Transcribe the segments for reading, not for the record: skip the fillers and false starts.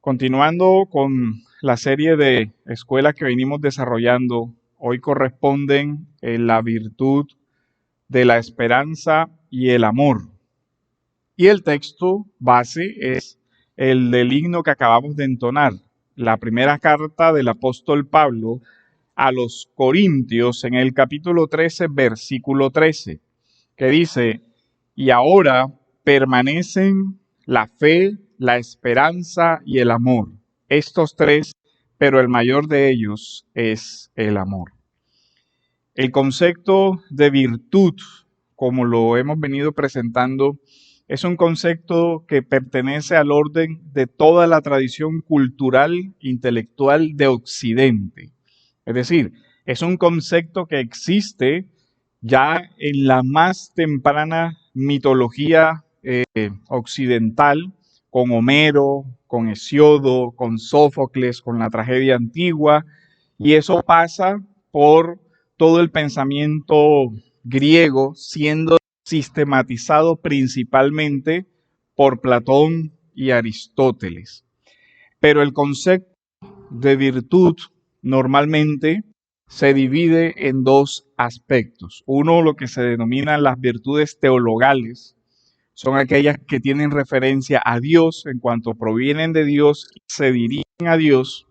Continuando con la serie de escuelas que venimos desarrollando, hoy corresponden la virtud de la esperanza y el amor. Y el texto base es el del himno que acabamos de entonar, la primera carta del apóstol Pablo a los Corintios en el capítulo 13, versículo 13, que dice: y ahora permanecen la fe, la esperanza y el amor. Estos tres, pero el mayor de ellos es el amor. El concepto de virtud, como lo hemos venido presentando, es un concepto que pertenece al orden de toda la tradición cultural, intelectual de Occidente. Es decir, es un concepto que existe ya en la más temprana mitología occidental, con Homero, con Hesiodo, con Sófocles, con la tragedia antigua, y eso pasa por todo el pensamiento griego, siendo sistematizado principalmente por Platón y Aristóteles. Pero el concepto de virtud normalmente se divide en dos aspectos. Uno, lo que se denominan las virtudes teologales, son aquellas que tienen referencia a Dios en cuanto provienen de Dios y se dirigen a Dios,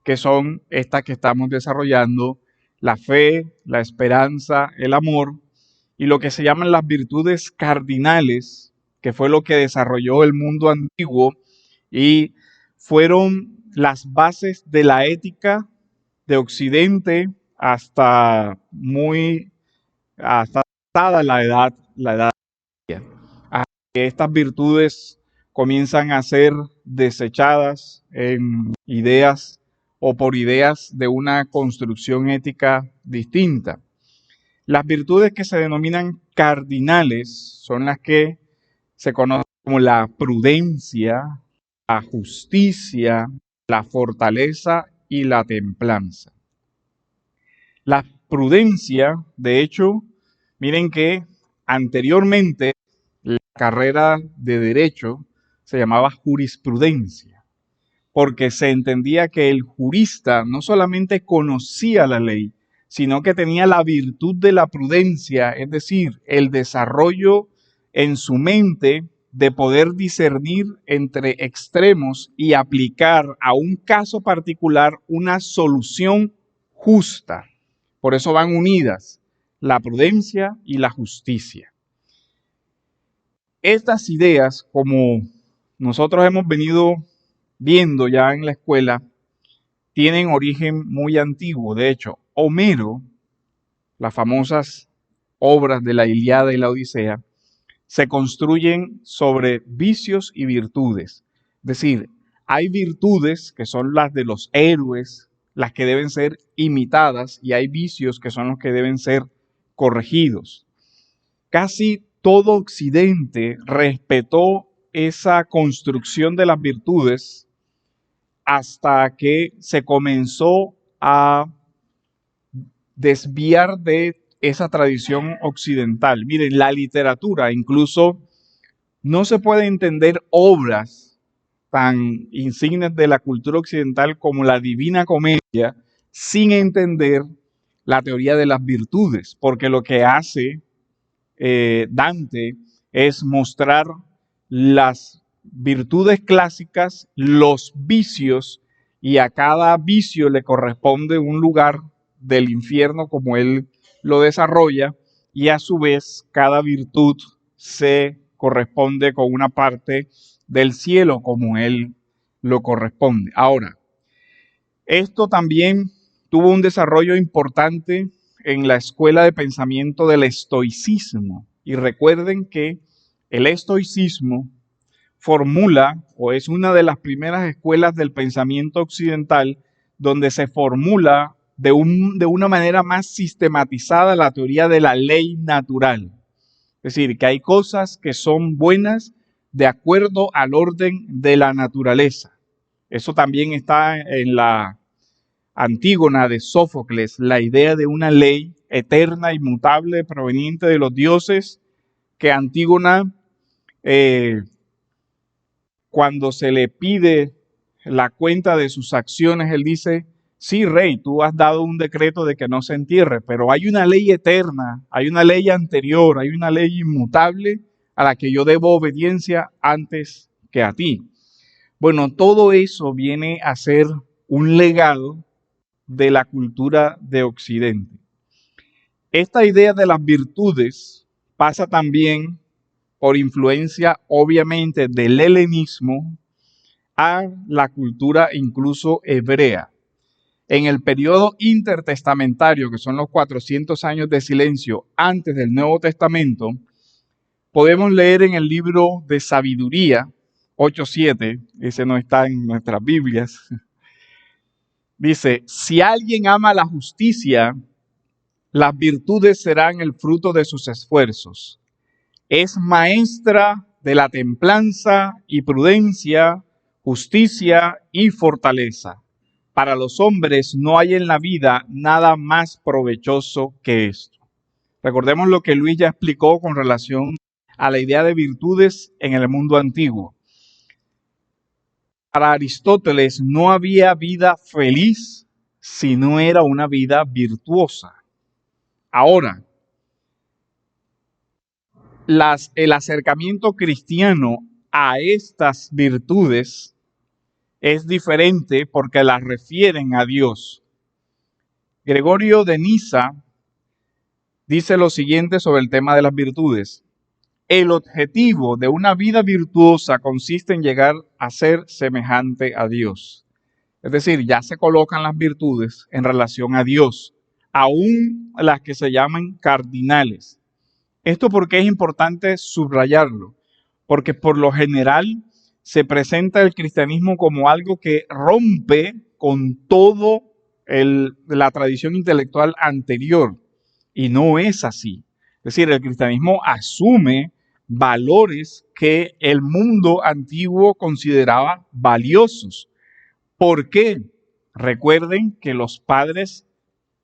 que son estas que estamos desarrollando: la fe, la esperanza, el amor, y lo que se llaman las virtudes cardinales, que fue lo que desarrolló el mundo antiguo y fueron las bases de la ética de Occidente hasta la edad media. Hasta que estas virtudes comienzan a ser desechadas en ideas o por ideas de una construcción ética distinta. Las virtudes que se denominan cardinales son las que se conocen como la prudencia, la justicia, la fortaleza y la templanza. La prudencia, de hecho, miren que anteriormente la carrera de derecho se llamaba jurisprudencia, porque se entendía que el jurista no solamente conocía la ley, sino que tenía la virtud de la prudencia, es decir, el desarrollo en su mente de poder discernir entre extremos y aplicar a un caso particular una solución justa. Por eso van unidas la prudencia y la justicia. Estas ideas, como nosotros hemos venido viendo ya en la escuela, tienen origen muy antiguo. De hecho, Homero, las famosas obras de la Ilíada y la Odisea, se construyen sobre vicios y virtudes. Es decir, hay virtudes que son las de los héroes, las que deben ser imitadas, y hay vicios que son los que deben ser corregidos. Casi todo Occidente respetó esa construcción de las virtudes hasta que se comenzó a desviar de esa tradición occidental. Miren, la literatura, incluso no se puede entender obras tan insignes de la cultura occidental como la Divina Comedia sin entender la teoría de las virtudes, porque lo que hace Dante es mostrar las virtudes clásicas, los vicios, y a cada vicio le corresponde un lugar del infierno como él lo desarrolla, y a su vez cada virtud se corresponde con una parte del cielo como él lo corresponde. Ahora, esto también tuvo un desarrollo importante en la escuela de pensamiento del estoicismo. Y recuerden que el estoicismo formula, o es una de las primeras escuelas del pensamiento occidental, donde se formula de una manera más sistematizada la teoría de la ley natural. Es decir, que hay cosas que son buenas de acuerdo al orden de la naturaleza. Eso también está en la Antígona de Sófocles, la idea de una ley eterna, inmutable, proveniente de los dioses, que Antígona, cuando se le pide la cuenta de sus acciones, él dice, sí, rey, tú has dado un decreto de que no se entierre, pero hay una ley eterna, hay una ley anterior, hay una ley inmutable a la que yo debo obediencia antes que a ti. Bueno, todo eso viene a ser un legado de la cultura de Occidente. Esta idea de las virtudes pasa también por influencia, obviamente, del helenismo a la cultura incluso hebrea. En el periodo intertestamentario, que son los 400 años de silencio antes del Nuevo Testamento, podemos leer en el libro de Sabiduría 8:7, ese no está en nuestras Biblias, dice, si alguien ama la justicia, las virtudes serán el fruto de sus esfuerzos. Es maestra de la templanza y prudencia, justicia y fortaleza. Para los hombres no hay en la vida nada más provechoso que esto. Recordemos lo que Luis ya explicó con relación a la idea de virtudes en el mundo antiguo. Para Aristóteles no había vida feliz si no era una vida virtuosa. Ahora, el acercamiento cristiano a estas virtudes es diferente porque las refieren a Dios. Gregorio de Niza dice lo siguiente sobre el tema de las virtudes. El objetivo de una vida virtuosa consiste en llegar a ser semejante a Dios. Es decir, ya se colocan las virtudes en relación a Dios, aún las que se llaman cardinales. Esto porque es importante subrayarlo, porque por lo general se presenta el cristianismo como algo que rompe con todo la tradición intelectual anterior, y no es así. Es decir, el cristianismo asume valores que el mundo antiguo consideraba valiosos. ¿Por qué? Recuerden que los padres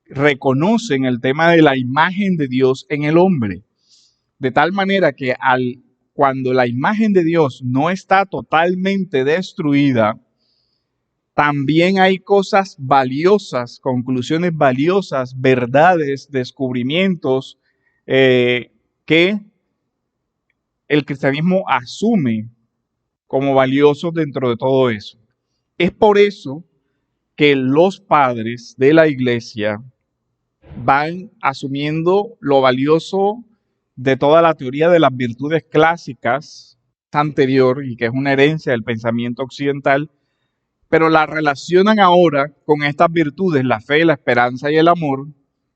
reconocen el tema de la imagen de Dios en el hombre. De tal manera que cuando la imagen de Dios no está totalmente destruida, también hay cosas valiosas, conclusiones valiosas, verdades, descubrimientos que el cristianismo asume como valiosos dentro de todo eso. Es por eso que los padres de la iglesia van asumiendo lo valioso de toda la teoría de las virtudes clásicas anterior y que es una herencia del pensamiento occidental, pero la relacionan ahora con estas virtudes, la fe, la esperanza y el amor,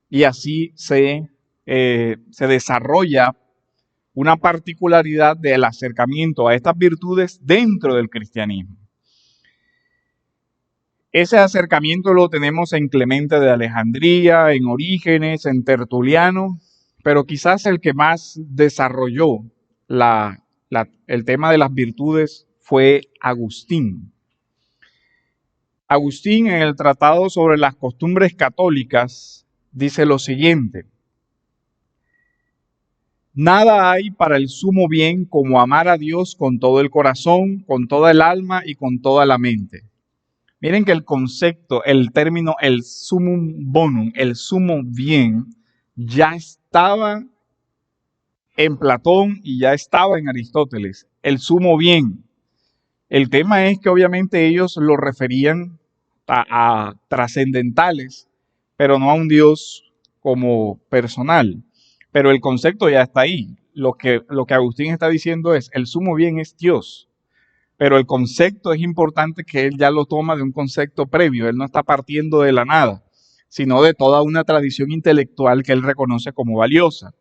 y así se desarrolla una particularidad del acercamiento a estas virtudes dentro del cristianismo. Ese acercamiento lo tenemos en Clemente de Alejandría, en Orígenes, en Tertuliano, pero quizás el que más desarrolló el tema de las virtudes fue Agustín. Agustín, en el Tratado sobre las Costumbres Católicas, dice lo siguiente: nada hay para el sumo bien como amar a Dios con todo el corazón, con toda el alma y con toda la mente. Miren que el concepto, el término, el sumum bonum, el sumo bien, ya estaba en Platón y ya estaba en Aristóteles. El sumo bien. El tema es que obviamente ellos lo referían a trascendentales, pero no a un Dios como personal. Pero el concepto ya está ahí. Lo que Agustín está diciendo es, el sumo bien es Dios. Pero el concepto es importante que él ya lo toma de un concepto previo. Él no está partiendo de la nada, sino de toda una tradición intelectual que él reconoce como valiosa.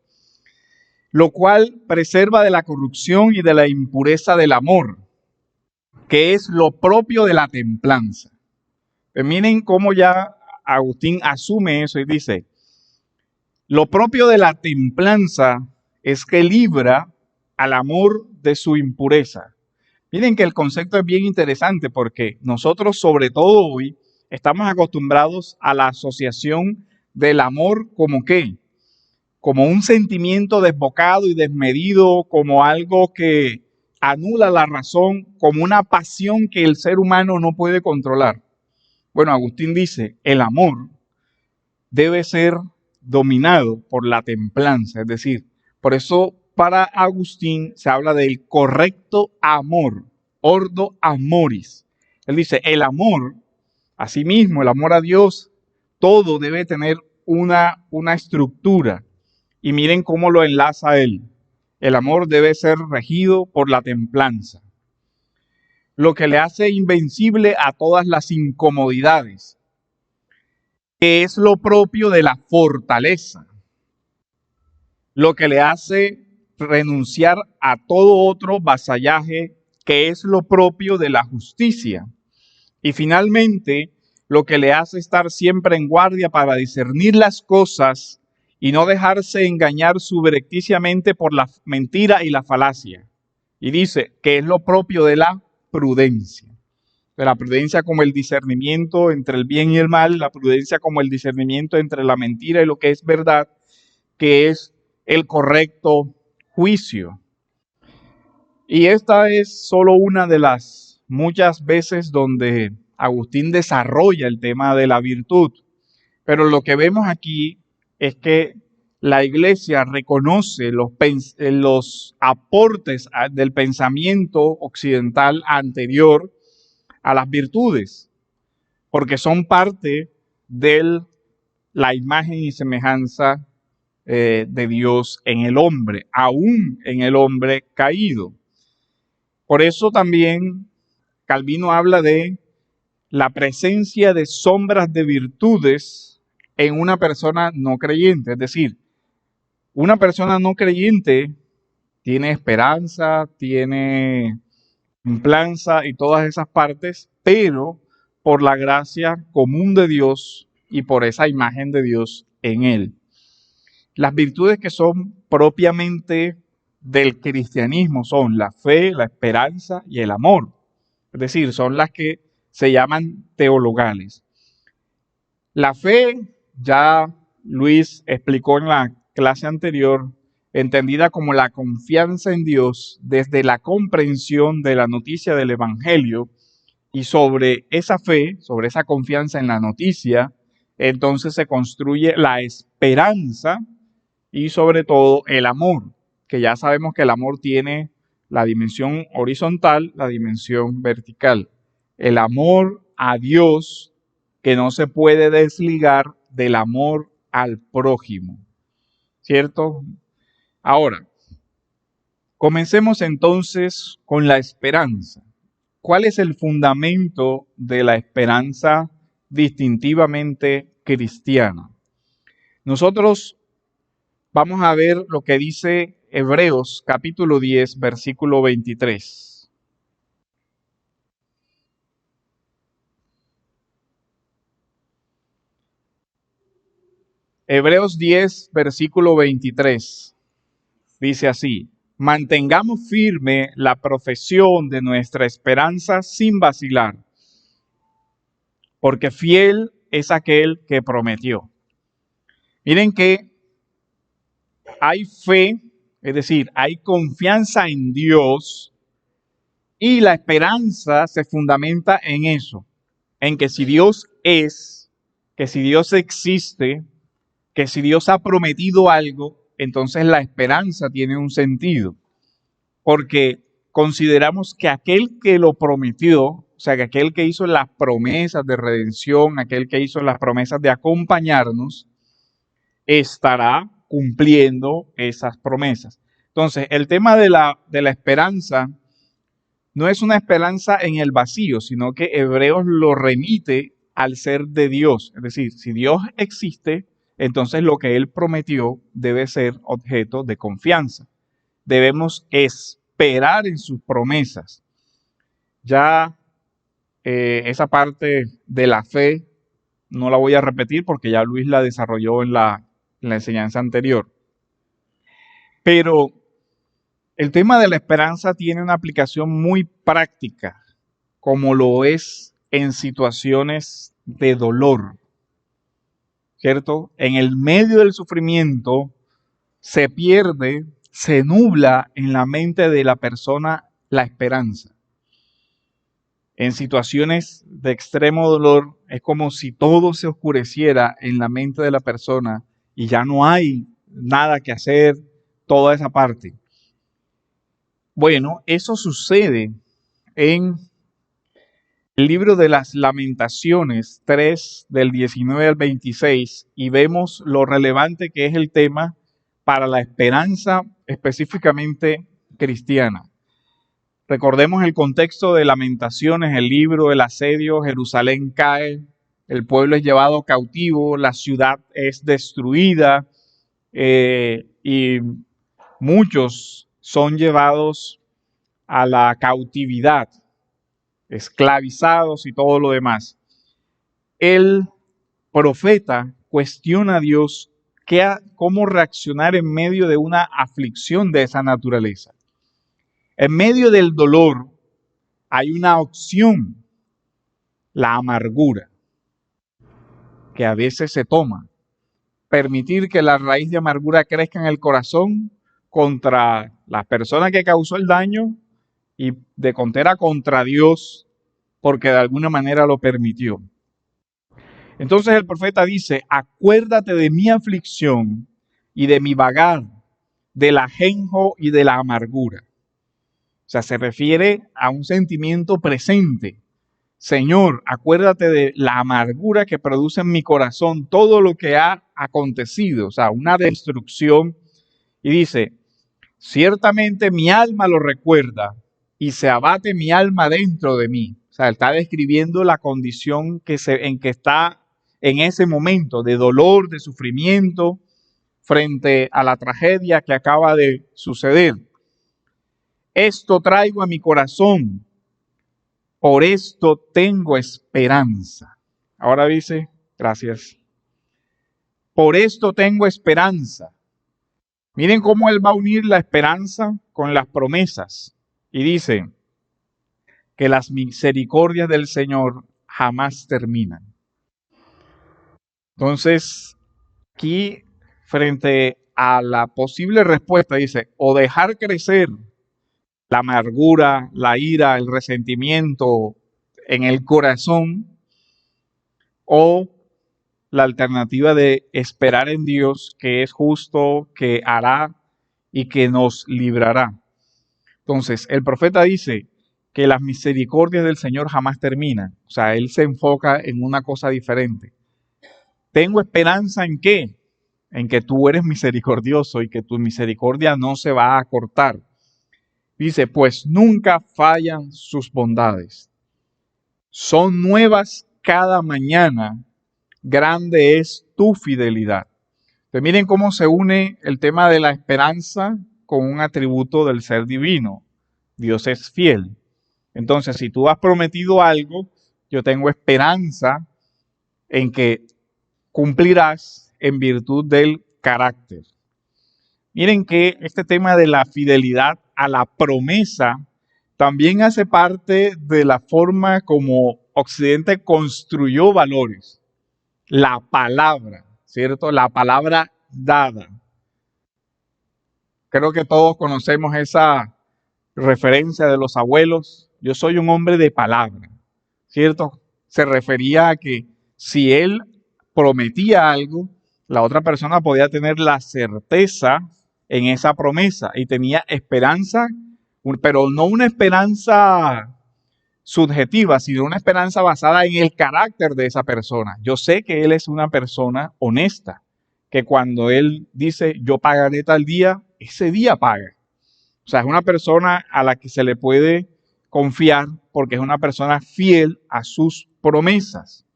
Lo cual preserva de la corrupción y de la impureza del amor, que es lo propio de la templanza. Pues miren cómo ya Agustín asume eso y dice, lo propio de la templanza es que libra al amor de su impureza. Miren que el concepto es bien interesante porque nosotros, sobre todo hoy, estamos acostumbrados a la asociación del amor como ¿qué? Como un sentimiento desbocado y desmedido, como algo que anula la razón como una pasión que el ser humano no puede controlar. Bueno, Agustín dice, el amor debe ser dominado por la templanza, es decir, por eso para Agustín se habla del correcto amor, ordo amoris. Él dice, el amor, asimismo, el amor a Dios, todo debe tener una estructura. Y miren cómo lo enlaza él. El amor debe ser regido por la templanza, lo que le hace invencible a todas las incomodidades, que es lo propio de la fortaleza, lo que le hace renunciar a todo otro vasallaje, que es lo propio de la justicia. Y finalmente, lo que le hace estar siempre en guardia para discernir las cosas y no dejarse engañar subrepticiamente por la mentira y la falacia. Y dice que es lo propio de la prudencia. De la prudencia como el discernimiento entre el bien y el mal, la prudencia como el discernimiento entre la mentira y lo que es verdad, que es el correcto juicio. Y esta es solo una de las muchas veces donde Agustín desarrolla el tema de la virtud. Pero lo que vemos aquí es que la Iglesia reconoce los aportes del pensamiento occidental anterior a las virtudes, porque son parte de la imagen y semejanza de Dios en el hombre, aún en el hombre caído. Por eso también Calvino habla de la presencia de sombras de virtudes en una persona no creyente. Es decir, una persona no creyente tiene esperanza, tiene templanza y todas esas partes, pero por la gracia común de Dios y por esa imagen de Dios en él. Las virtudes que son propiamente del cristianismo son la fe, la esperanza y el amor. Es decir, son las que se llaman teologales. La fe, ya Luis explicó en la clase anterior, entendida como la confianza en Dios desde la comprensión de la noticia del Evangelio, y sobre esa fe, sobre esa confianza en la noticia, entonces se construye la esperanza y sobre todo el amor, que ya sabemos que el amor tiene la dimensión horizontal, la dimensión vertical. El amor a Dios que no se puede desligar del amor al prójimo, ¿cierto? Ahora, comencemos entonces con la esperanza. ¿Cuál es el fundamento de la esperanza distintivamente cristiana? Nosotros vamos a ver lo que dice Hebreos capítulo 10, versículo 23. Hebreos 10, versículo 23. Dice así: mantengamos firme la profesión de nuestra esperanza sin vacilar, porque fiel es aquel que prometió. Miren que hay fe, es decir, hay confianza en Dios y la esperanza se fundamenta en eso, en que si Dios es, que si Dios existe, que si Dios ha prometido algo, entonces la esperanza tiene un sentido, porque consideramos que aquel que lo prometió, o sea, que aquel que hizo las promesas de redención, aquel que hizo las promesas de acompañarnos, estará cumpliendo esas promesas. Entonces, el tema de la esperanza no es una esperanza en el vacío, sino que Hebreos lo remite al ser de Dios. Es decir, si Dios existe, entonces lo que Él prometió debe ser objeto de confianza. Debemos esperar en sus promesas. Ya esa parte de la fe no la voy a repetir porque ya Luis la desarrolló en la enseñanza anterior. Pero el tema de la esperanza tiene una aplicación muy práctica, como lo es en situaciones de dolor, ¿cierto? En el medio del sufrimiento se pierde, se nubla en la mente de la persona la esperanza. En situaciones de extremo dolor es como si todo se oscureciera en la mente de la persona y ya no hay nada que hacer, toda esa parte. Bueno, eso sucede en el libro de las Lamentaciones 3 del 19 al 26 y vemos lo relevante que es el tema para la esperanza específicamente cristiana. Recordemos el contexto de Lamentaciones, el libro, el asedio, Jerusalén cae, el pueblo es llevado cautivo, la ciudad es destruida y muchos son llevados a la cautividad, esclavizados y todo lo demás. El profeta cuestiona a Dios cómo reaccionar en medio de una aflicción de esa naturaleza. En medio del dolor hay una opción, la amargura, que a veces se toma. Permitir que la raíz de amargura crezca en el corazón contra la persona que causó el daño y de contera contra Dios, porque de alguna manera lo permitió. Entonces el profeta dice, acuérdate de mi aflicción y de mi vagar, del ajenjo y de la amargura. O sea, se refiere a un sentimiento presente. Señor, acuérdate de la amargura que produce en mi corazón todo lo que ha acontecido, o sea, una destrucción. Y dice, ciertamente mi alma lo recuerda y se abate mi alma dentro de mí. O sea, está describiendo la condición en que está en ese momento de dolor, de sufrimiento, frente a la tragedia que acaba de suceder. Esto traigo a mi corazón, por esto tengo esperanza. Ahora dice, gracias. Por esto tengo esperanza. Miren cómo él va a unir la esperanza con las promesas. Y dice que las misericordias del Señor jamás terminan. Entonces, aquí, frente a la posible respuesta, dice, o dejar crecer la amargura, la ira, el resentimiento en el corazón, o la alternativa de esperar en Dios, que es justo, que hará y que nos librará. Entonces, el profeta dice que las misericordias del Señor jamás terminan. O sea, él se enfoca en una cosa diferente. ¿Tengo esperanza en qué? En que tú eres misericordioso y que tu misericordia no se va a cortar. Dice, pues nunca fallan sus bondades. Son nuevas cada mañana. Grande es tu fidelidad. Pues miren cómo se une el tema de la esperanza con un atributo del ser divino. Dios es fiel. Entonces, si tú has prometido algo, yo tengo esperanza en que cumplirás en virtud del carácter. Miren que este tema de la fidelidad a la promesa también hace parte de la forma como Occidente construyó valores. La palabra, ¿cierto? La palabra dada. Creo que todos conocemos esa referencia de los abuelos. Yo soy un hombre de palabra, ¿cierto? Se refería a que si él prometía algo, la otra persona podía tener la certeza en esa promesa y tenía esperanza, pero no una esperanza subjetiva, sino una esperanza basada en el carácter de esa persona. Yo sé que él es una persona honesta, que cuando él dice yo pagaré tal día, ese día paga. O sea, es una persona a la que se le puede confiar porque es una persona fiel a sus promesas.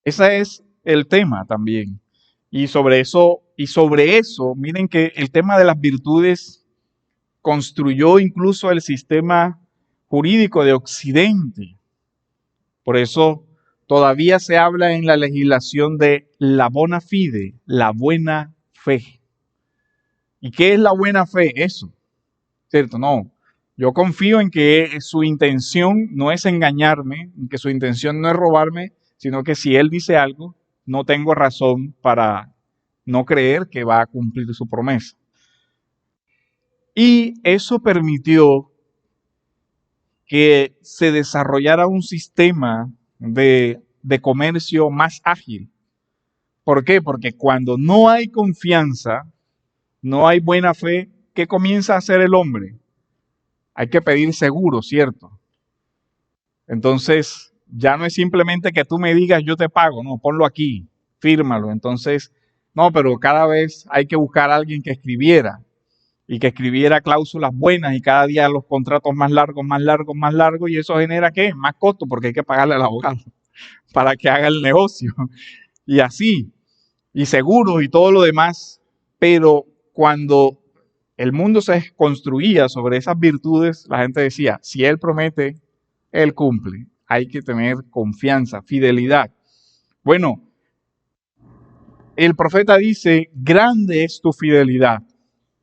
Ese es el tema también. Y sobre eso, miren que el tema de las virtudes construyó incluso el sistema jurídico de Occidente. Por eso todavía se habla en la legislación de la bona fide, la buena fe. ¿Y qué es la buena fe? Eso, ¿cierto? No, yo confío en que su intención no es engañarme, en que su intención no es robarme, sino que si él dice algo, no tengo razón para no creer que va a cumplir su promesa. Y eso permitió que se desarrollara un sistema de comercio más ágil. ¿Por qué? Porque cuando no hay confianza, no hay buena fe, ¿qué comienza a hacer el hombre? Hay que pedir seguro, ¿cierto? Entonces, ya no es simplemente que tú me digas yo te pago, no, ponlo aquí, fírmalo. Entonces, no, pero cada vez hay que buscar a alguien que escribiera y que escribiera cláusulas buenas y cada día los contratos más largos, más largos, más largos y eso genera ¿qué? Más costo porque hay que pagarle al abogado para que haga el negocio y así, y seguros y todo lo demás. Pero cuando el mundo se construía sobre esas virtudes, la gente decía, si él promete, él cumple. Hay que tener confianza, fidelidad. Bueno, el profeta dice, grande es tu fidelidad.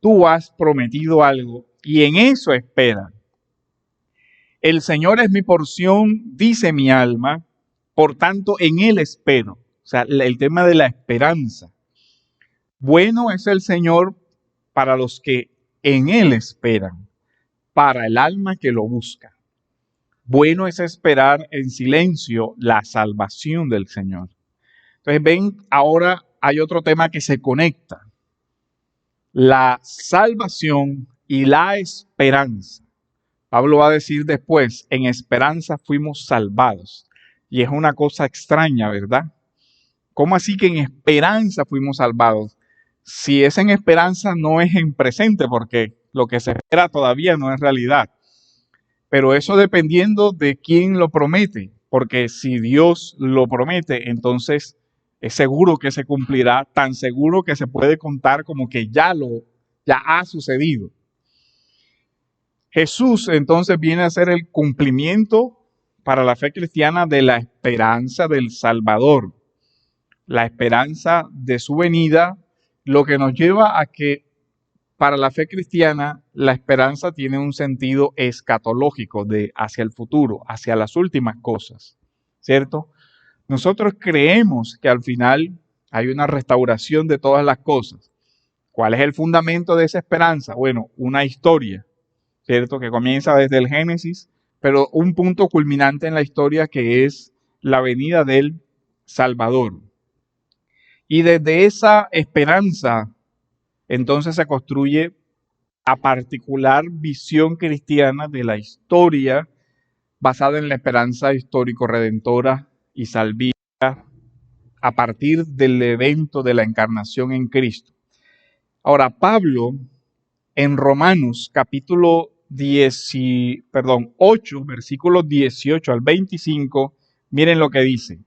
Tú has prometido algo y en eso espera. El Señor es mi porción, dice mi alma, por tanto en Él espero. O sea, el tema de la esperanza. Bueno es el Señor para los que en Él esperan, para el alma que lo busca. Bueno es esperar en silencio la salvación del Señor. Entonces ven, ahora hay otro tema que se conecta. La salvación y la esperanza. Pablo va a decir después, en esperanza fuimos salvados. Y es una cosa extraña, ¿verdad? ¿Cómo así que en esperanza fuimos salvados? Si es en esperanza, no es en presente, porque lo que se espera todavía no es realidad. Pero eso dependiendo de quién lo promete, porque si Dios lo promete, entonces es seguro que se cumplirá, tan seguro que se puede contar como que ya ha sucedido. Jesús entonces viene a ser el cumplimiento para la fe cristiana de la esperanza del Salvador, la esperanza de su venida, lo que nos lleva a que para la fe cristiana la esperanza tiene un sentido escatológico de hacia el futuro, hacia las últimas cosas, ¿cierto? Nosotros creemos que al final hay una restauración de todas las cosas. ¿Cuál es el fundamento de esa esperanza? Bueno, una historia, ¿cierto? Que comienza desde el Génesis, pero un punto culminante en la historia que es la venida del Salvador. Y desde esa esperanza, entonces se construye la particular visión cristiana de la historia basada en la esperanza histórico-redentora y salvífica a partir del evento de la encarnación en Cristo. Ahora, Pablo, en Romanos capítulo 8, versículos 18 al 25, miren lo que dice.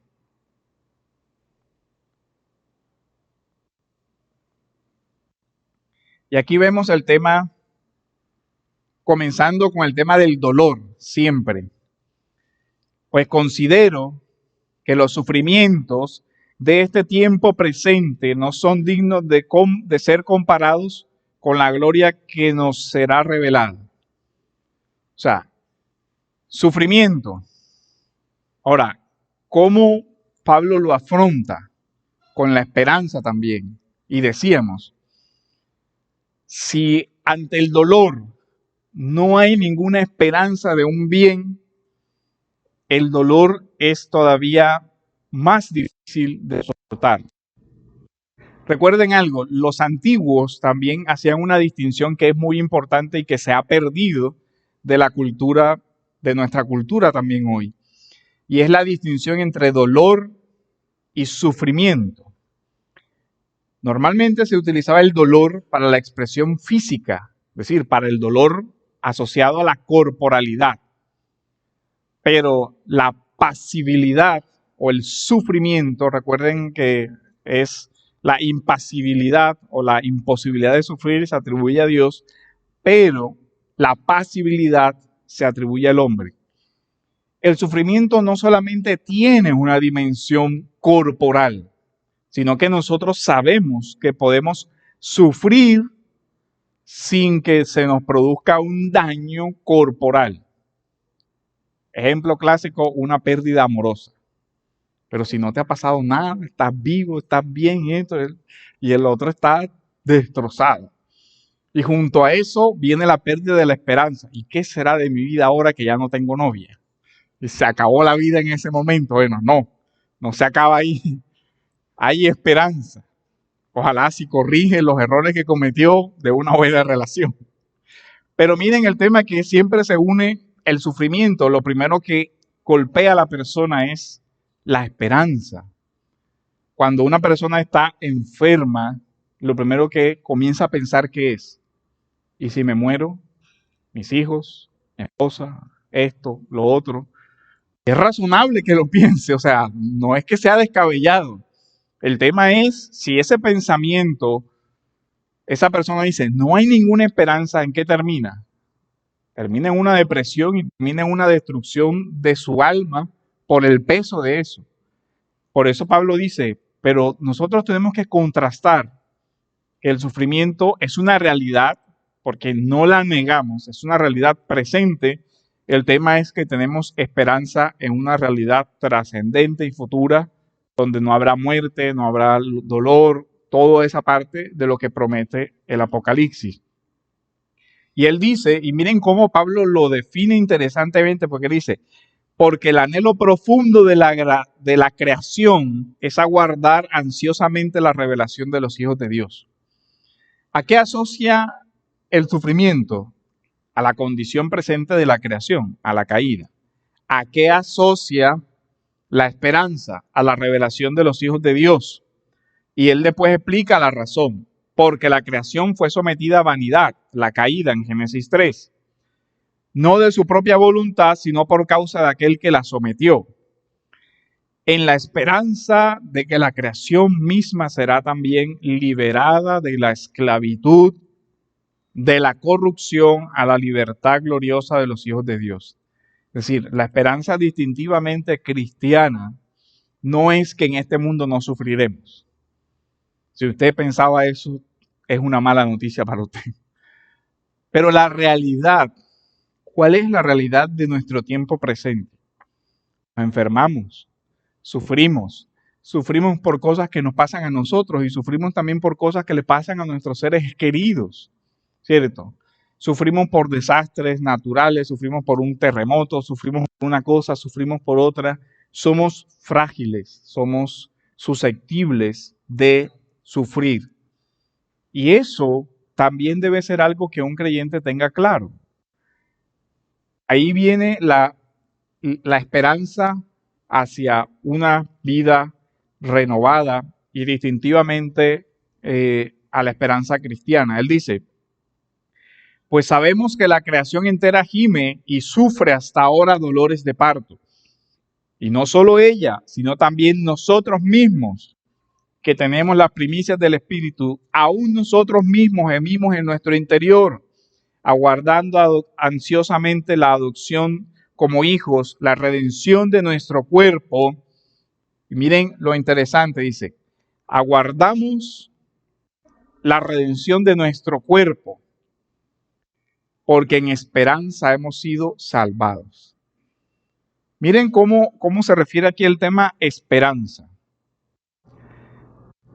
Y aquí vemos el tema, comenzando con el tema del dolor, siempre. Pues considero que los sufrimientos de este tiempo presente no son dignos de ser comparados con la gloria que nos será revelada. O sea, sufrimiento. Ahora, ¿cómo Pablo lo afronta? Con la esperanza también. Y decíamos, si ante el dolor no hay ninguna esperanza de un bien, el dolor es todavía más difícil de soportar. Recuerden algo, los antiguos también hacían una distinción que es muy importante y que se ha perdido de la cultura, de nuestra cultura también hoy. Y es la distinción entre dolor y sufrimiento. Normalmente se utilizaba el dolor para la expresión física, es decir, para el dolor asociado a la corporalidad. Pero la pasibilidad o el sufrimiento, recuerden que es la impasibilidad o la imposibilidad de sufrir, se atribuye a Dios, pero la pasibilidad se atribuye al hombre. El sufrimiento no solamente tiene una dimensión corporal, sino que nosotros sabemos que podemos sufrir sin que se nos produzca un daño corporal. Ejemplo clásico, una pérdida amorosa. Pero si no te ha pasado nada, estás vivo, estás bien, y el otro está destrozado. Y junto a eso viene la pérdida de la esperanza. ¿Y qué será de mi vida ahora que ya no tengo novia? Y se acabó la vida en ese momento. Bueno, no se acaba ahí. Hay esperanza. Ojalá si corrige los errores que cometió de una buena relación. Pero miren el tema que siempre se une el sufrimiento. Lo primero que golpea a la persona es la esperanza. Cuando una persona está enferma, lo primero que comienza a pensar que es, ¿y si me muero? Mis hijos, mi esposa, esto, lo otro. Es razonable que lo piense, o sea, no es que sea descabellado. El tema es si ese pensamiento, esa persona dice, no hay ninguna esperanza, ¿en qué termina? Termina en una depresión y termina en una destrucción de su alma por el peso de eso. Por eso Pablo dice, pero nosotros tenemos que contrastar que el sufrimiento es una realidad, porque no la negamos, es una realidad presente. El tema es que tenemos esperanza en una realidad trascendente y futura, donde no habrá muerte, no habrá dolor, toda esa parte de lo que promete el Apocalipsis. Y él dice, y miren cómo Pablo lo define interesantemente, porque dice, porque el anhelo profundo de la creación es aguardar ansiosamente la revelación de los hijos de Dios. ¿A qué asocia el sufrimiento? A la condición presente de la creación, a la caída. ¿A qué asocia la esperanza? A la revelación de los hijos de Dios. Y él después explica la razón. Porque la creación fue sometida a vanidad, la caída en Génesis 3. No de su propia voluntad, sino por causa de aquel que la sometió. En la esperanza de que la creación misma será también liberada de la esclavitud, de la corrupción a la libertad gloriosa de los hijos de Dios. Es decir, la esperanza distintivamente cristiana no es que en este mundo no sufriremos. Si usted pensaba eso, es una mala noticia para usted. Pero la realidad, ¿cuál es la realidad de nuestro tiempo presente? Nos enfermamos, sufrimos por cosas que nos pasan a nosotros y sufrimos también por cosas que le pasan a nuestros seres queridos, ¿cierto? Sufrimos por desastres naturales, sufrimos por un terremoto, sufrimos por una cosa, sufrimos por otra. Somos frágiles, somos susceptibles de sufrir. Y eso también debe ser algo que un creyente tenga claro. Ahí viene la esperanza hacia una vida renovada y distintivamente a la esperanza cristiana. Él dice, pues sabemos que la creación entera gime y sufre hasta ahora dolores de parto. Y no solo ella, sino también nosotros mismos, que tenemos las primicias del Espíritu, aún nosotros mismos gemimos en nuestro interior, aguardando ansiosamente la adopción como hijos, la redención de nuestro cuerpo. Y miren lo interesante, dice, aguardamos la redención de nuestro cuerpo, porque en esperanza hemos sido salvados. Miren cómo se refiere aquí el tema esperanza.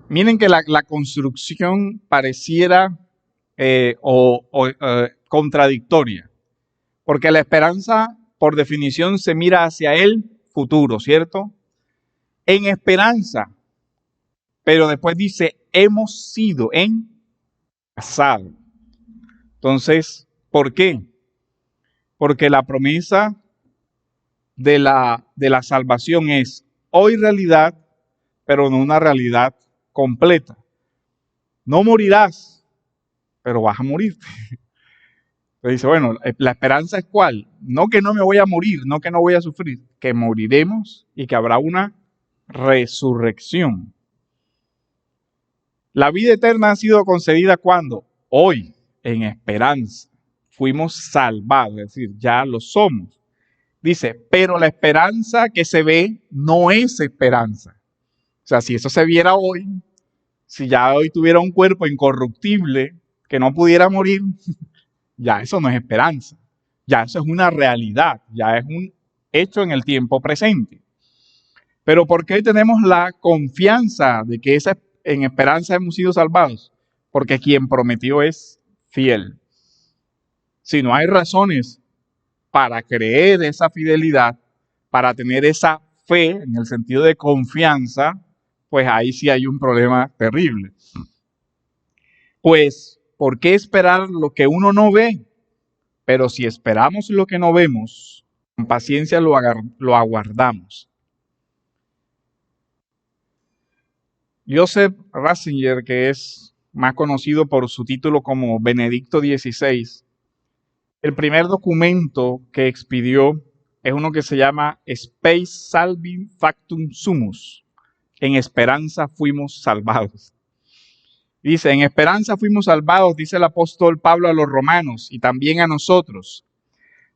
Miren que la construcción pareciera contradictoria, porque la esperanza, por definición, se mira hacia el futuro, ¿cierto? En esperanza, pero después dice, hemos sido en pasado. Entonces, ¿por qué? Porque la promesa de la salvación es hoy realidad, pero no una realidad completa. No morirás, pero vas a morirte. Entonces dice, bueno, la esperanza es ¿cuál? No que no me voy a morir, no que no voy a sufrir, que moriremos y que habrá una resurrección. La vida eterna ha sido concedida ¿cuándo? Hoy, en esperanza. Fuimos salvados, es decir, ya lo somos. Dice, pero la esperanza que se ve no es esperanza. O sea, si eso se viera hoy, si ya hoy tuviera un cuerpo incorruptible que no pudiera morir, ya eso no es esperanza. Ya eso es una realidad, ya es un hecho en el tiempo presente. Pero ¿por qué tenemos la confianza de que en esperanza hemos sido salvados? Porque quien prometió es fiel. Si no hay razones para creer esa fidelidad, para tener esa fe en el sentido de confianza, pues ahí sí hay un problema terrible. Pues, ¿por qué esperar lo que uno no ve? Pero si esperamos lo que no vemos, con paciencia lo aguardamos. Joseph Ratzinger, que es más conocido por su título como Benedicto XVI, el primer documento que expidió es uno que se llama Spes Salvi Factum Sumus. En esperanza fuimos salvados. Dice, en esperanza fuimos salvados, dice el apóstol Pablo a los romanos y también a nosotros.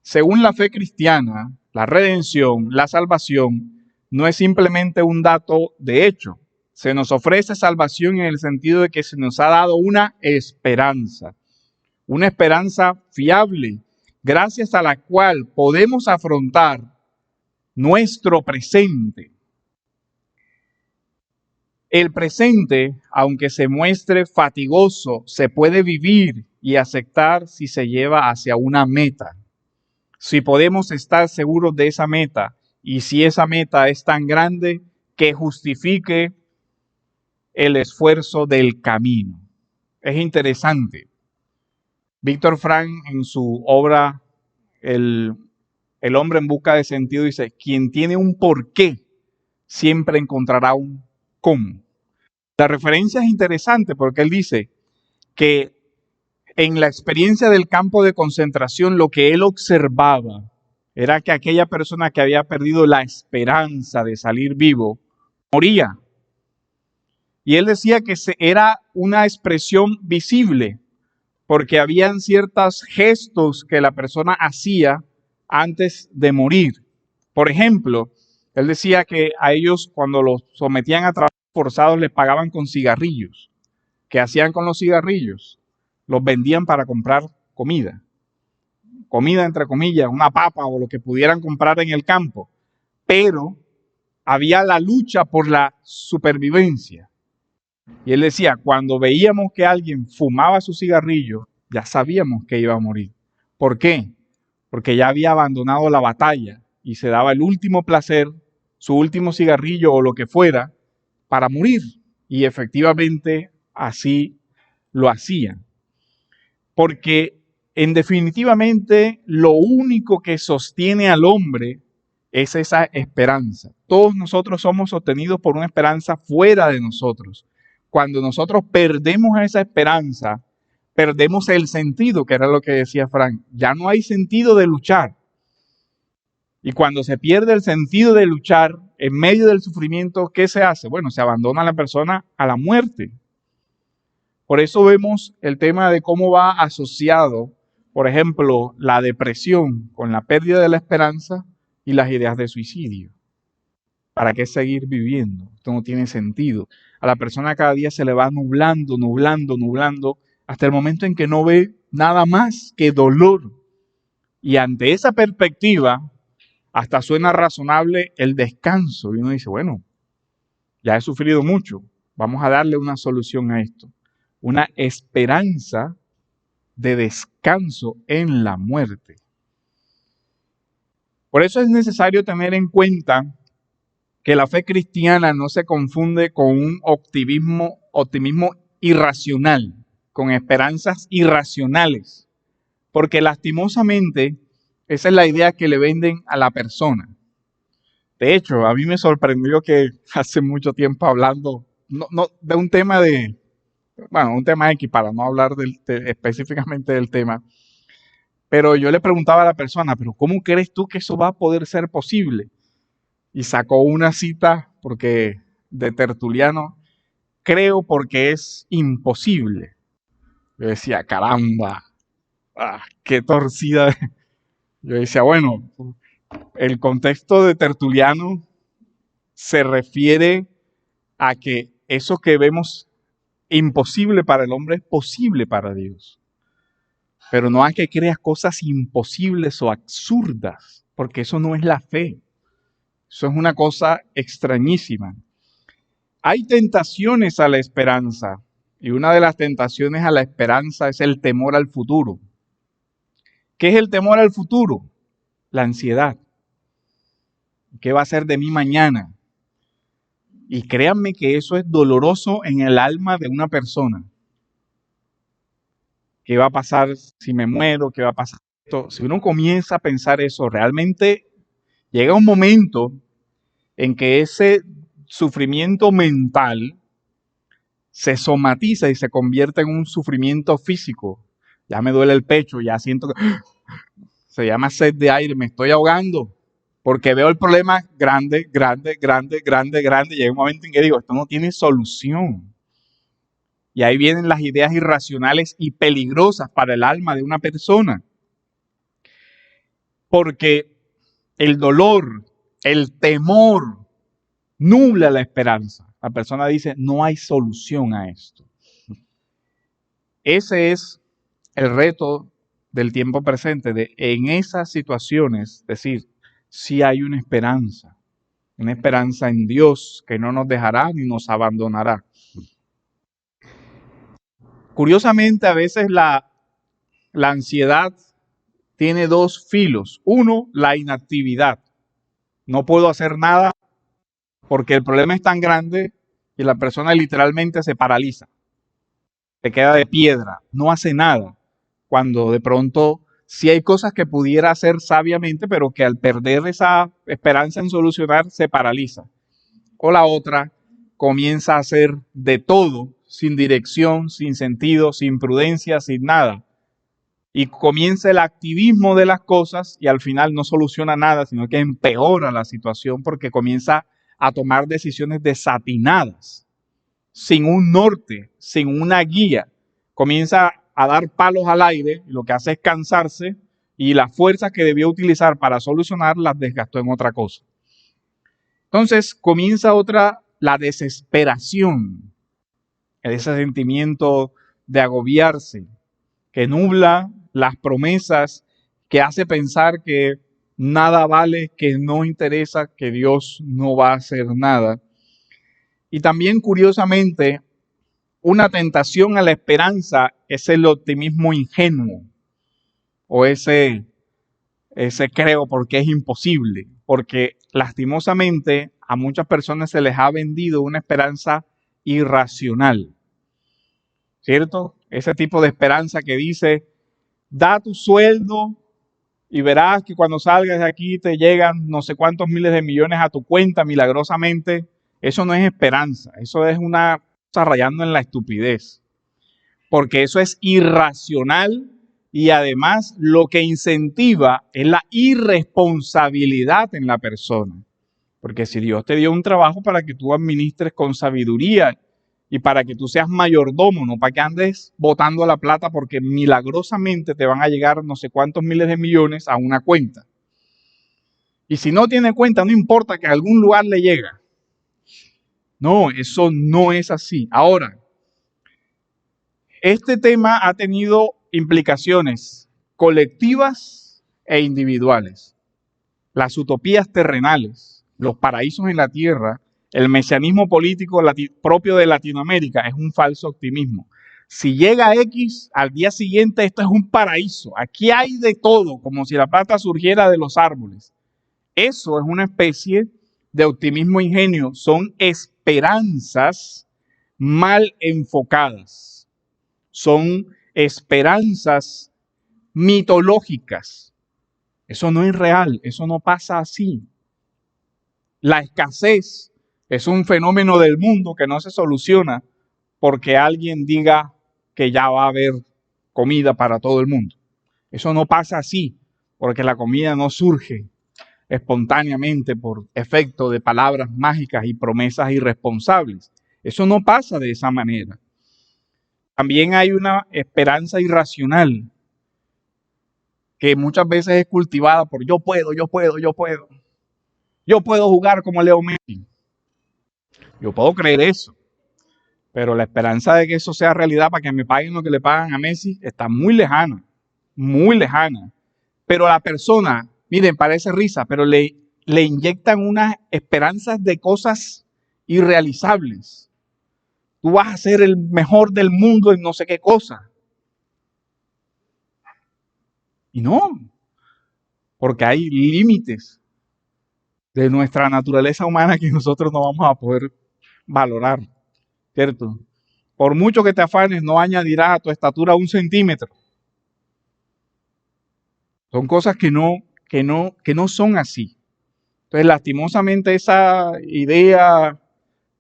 Según la fe cristiana, la redención, la salvación, no es simplemente un dato de hecho. Se nos ofrece salvación en el sentido de que se nos ha dado una esperanza fiable, gracias a la cual podemos afrontar nuestro presente. El presente, aunque se muestre fatigoso, se puede vivir y aceptar si se lleva hacia una meta. Si podemos estar seguros de esa meta y si esa meta es tan grande que justifique el esfuerzo del camino. Es interesante. Víctor Frank, en su obra El hombre en busca de sentido, dice, quien tiene un porqué siempre encontrará un cómo. La referencia es interesante porque él dice que en la experiencia del campo de concentración lo que él observaba era que aquella persona que había perdido la esperanza de salir vivo moría. Y él decía que era una expresión visible porque habían ciertos gestos que la persona hacía antes de morir. Por ejemplo, él decía que a ellos cuando los sometían a trabajos forzados les pagaban con cigarrillos. ¿Qué hacían con los cigarrillos? Los vendían para comprar comida. Comida entre comillas, una papa o lo que pudieran comprar en el campo. Pero había la lucha por la supervivencia. Y él decía, cuando veíamos que alguien fumaba su cigarrillo, ya sabíamos que iba a morir. ¿Por qué? Porque ya había abandonado la batalla y se daba el último placer, su último cigarrillo o lo que fuera, para morir. Y efectivamente así lo hacían. Porque definitivamente lo único que sostiene al hombre es esa esperanza. Todos nosotros somos sostenidos por una esperanza fuera de nosotros. Cuando nosotros perdemos esa esperanza, perdemos el sentido, que era lo que decía Frank. Ya no hay sentido de luchar. Y cuando se pierde el sentido de luchar en medio del sufrimiento, ¿qué se hace? Bueno, se abandona a la persona a la muerte. Por eso vemos el tema de cómo va asociado, por ejemplo, la depresión con la pérdida de la esperanza y las ideas de suicidio. ¿Para qué seguir viviendo? Esto no tiene sentido. A la persona cada día se le va nublando, hasta el momento en que no ve nada más que dolor. Y ante esa perspectiva, hasta suena razonable el descanso. Y uno dice, bueno, ya he sufrido mucho, vamos a darle una solución a esto. Una esperanza de descanso en la muerte. Por eso es necesario tener en cuenta que la fe cristiana no se confunde con un optimismo irracional, con esperanzas irracionales, porque lastimosamente esa es la idea que le venden a la persona. De hecho, a mí me sorprendió que hace mucho tiempo hablando de un tema un tema X, para no hablar específicamente del tema, pero yo le preguntaba a la persona, ¿pero cómo crees tú que eso va a poder ser posible? Y sacó una cita de Tertuliano, creo porque es imposible. Yo decía, caramba, qué torcida. Yo decía, bueno, el contexto de Tertuliano se refiere a que eso que vemos imposible para el hombre es posible para Dios. Pero no hay que crear cosas imposibles o absurdas, porque eso no es la fe. Eso es una cosa extrañísima. Hay tentaciones a la esperanza. Y una de las tentaciones a la esperanza es el temor al futuro. ¿Qué es el temor al futuro? La ansiedad. ¿Qué va a ser de mí mañana? Y créanme que eso es doloroso en el alma de una persona. ¿Qué va a pasar si me muero? ¿Qué va a pasar esto? Si uno comienza a pensar eso, realmente llega un momento en que ese sufrimiento mental se somatiza y se convierte en un sufrimiento físico. Ya me duele el pecho, ya siento que se llama sed de aire, me estoy ahogando, porque veo el problema grande, grande, grande, grande, grande, y llega un momento en que digo, esto no tiene solución. Y ahí vienen las ideas irracionales y peligrosas para el alma de una persona. Porque el dolor, el temor, nubla la esperanza. La persona dice, no hay solución a esto. Ese es el reto del tiempo presente, de en esas situaciones decir, sí hay una esperanza en Dios que no nos dejará ni nos abandonará. Curiosamente, a veces la ansiedad tiene dos filos. Uno, la inactividad. No puedo hacer nada porque el problema es tan grande y la persona literalmente se paraliza. Se queda de piedra, no hace nada. Cuando de pronto sí hay cosas que pudiera hacer sabiamente, pero que al perder esa esperanza en solucionar, se paraliza. O la otra, comienza a hacer de todo, sin dirección, sin sentido, sin prudencia, sin nada. Y comienza el activismo de las cosas y al final no soluciona nada, sino que empeora la situación porque comienza a tomar decisiones desatinadas, sin un norte, sin una guía. Comienza a dar palos al aire y lo que hace es cansarse y las fuerzas que debió utilizar para solucionar las desgastó en otra cosa. Entonces comienza la desesperación, ese sentimiento de agobiarse que nubla las promesas, que hace pensar que nada vale, que no interesa, que Dios no va a hacer nada. Y también, curiosamente, una tentación a la esperanza es el optimismo ingenuo o ese creo porque es imposible, porque lastimosamente a muchas personas se les ha vendido una esperanza irracional, ¿cierto? Ese tipo de esperanza que dice, da tu sueldo y verás que cuando salgas de aquí te llegan no sé cuántos miles de millones a tu cuenta milagrosamente. Eso no es esperanza, eso es una cosa rayando en la estupidez, porque eso es irracional y además lo que incentiva es la irresponsabilidad en la persona. Porque si Dios te dio un trabajo para que tú administres con sabiduría y para que tú seas mayordomo, no para que andes botando la plata porque milagrosamente te van a llegar no sé cuántos miles de millones a una cuenta. Y si no tiene cuenta, no importa que a algún lugar le llega. No, eso no es así. Ahora, este tema ha tenido implicaciones colectivas e individuales. Las utopías terrenales, los paraísos en la tierra, el mesianismo político propio de Latinoamérica es un falso optimismo. Si llega X, al día siguiente esto es un paraíso. Aquí hay de todo, como si la plata surgiera de los árboles. Eso es una especie de optimismo ingenuo. Son esperanzas mal enfocadas. Son esperanzas mitológicas. Eso no es real, eso no pasa así. La escasez es un fenómeno del mundo que no se soluciona porque alguien diga que ya va a haber comida para todo el mundo. Eso no pasa así, porque la comida no surge espontáneamente por efecto de palabras mágicas y promesas irresponsables. Eso no pasa de esa manera. También hay una esperanza irracional que muchas veces es cultivada por yo puedo. Yo puedo jugar como Leo Messi. Yo puedo creer eso. Pero la esperanza de que eso sea realidad para que me paguen lo que le pagan a Messi está muy lejana. Muy lejana. Pero la persona, miren, parece risa, pero le inyectan unas esperanzas de cosas irrealizables. tú vas a ser el mejor del mundo en no sé qué cosa. Y no, porque hay límites de nuestra naturaleza humana que nosotros no vamos a poder valorar, ¿cierto? Por mucho que te afanes, no añadirás a tu estatura 1 centímetro. Son cosas que no son así. Entonces, lastimosamente, esa idea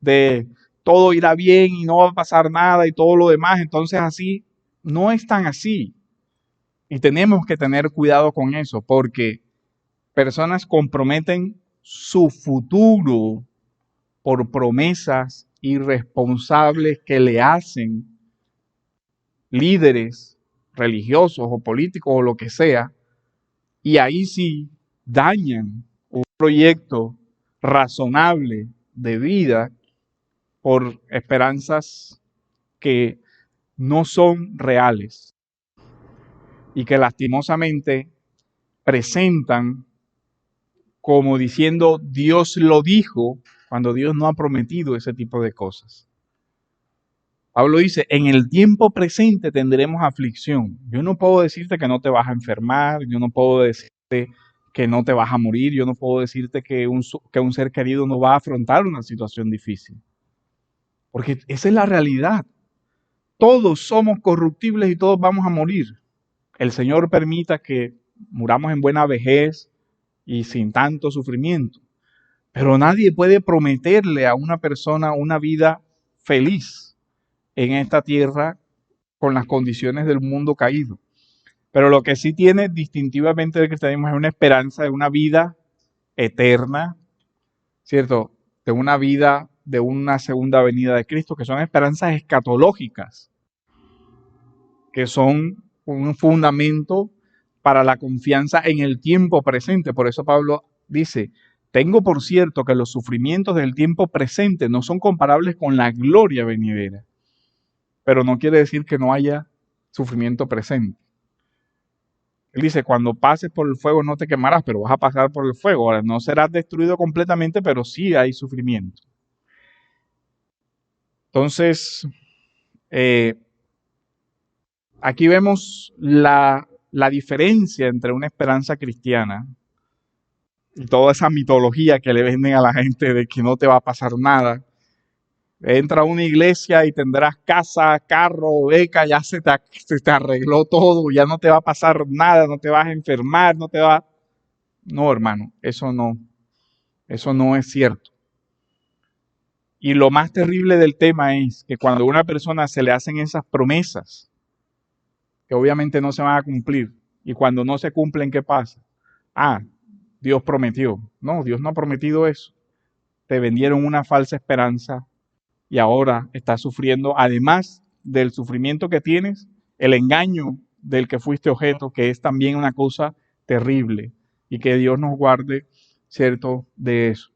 de todo irá bien y no va a pasar nada y todo lo demás, entonces así, no es tan así. Y tenemos que tener cuidado con eso, porque personas comprometen su futuro por promesas irresponsables que le hacen líderes religiosos o políticos o lo que sea, y ahí sí dañan un proyecto razonable de vida por esperanzas que no son reales y que lastimosamente presentan como diciendo Dios lo dijo cuando Dios no ha prometido ese tipo de cosas. Pablo dice, en el tiempo presente tendremos aflicción. Yo no puedo decirte que no te vas a enfermar, yo no puedo decirte que no te vas a morir, yo no puedo decirte que un ser querido no va a afrontar una situación difícil. Porque esa es la realidad. Todos somos corruptibles y todos vamos a morir. El Señor permita que muramos en buena vejez y sin tanto sufrimiento. Pero nadie puede prometerle a una persona una vida feliz en esta tierra con las condiciones del mundo caído. Pero lo que sí tiene distintivamente el cristianismo es una esperanza de una vida eterna, ¿cierto? De una vida, de una segunda venida de Cristo, que son esperanzas escatológicas, que son un fundamento para la confianza en el tiempo presente. Por eso Pablo dice, tengo por cierto que los sufrimientos del tiempo presente no son comparables con la gloria venidera. Pero no quiere decir que no haya sufrimiento presente. Él dice, cuando pases por el fuego no te quemarás, pero vas a pasar por el fuego. Ahora, no serás destruido completamente, pero sí hay sufrimiento. Entonces, aquí vemos la diferencia entre una esperanza cristiana y toda esa mitología que le venden a la gente de que no te va a pasar nada. Entra a una iglesia y tendrás casa, carro, beca, ya se te arregló todo, ya no te va a pasar nada, no te vas a enfermar, no te va... No, hermano, eso no es cierto. Y lo más terrible del tema es que cuando a una persona se le hacen esas promesas, que obviamente no se van a cumplir, y cuando no se cumplen, ¿qué pasa? Ah, Dios prometió. No, Dios no ha prometido eso. Te vendieron una falsa esperanza y ahora estás sufriendo, además del sufrimiento que tienes, el engaño del que fuiste objeto, que es también una cosa terrible, y que Dios nos guarde, ¿cierto?, de eso.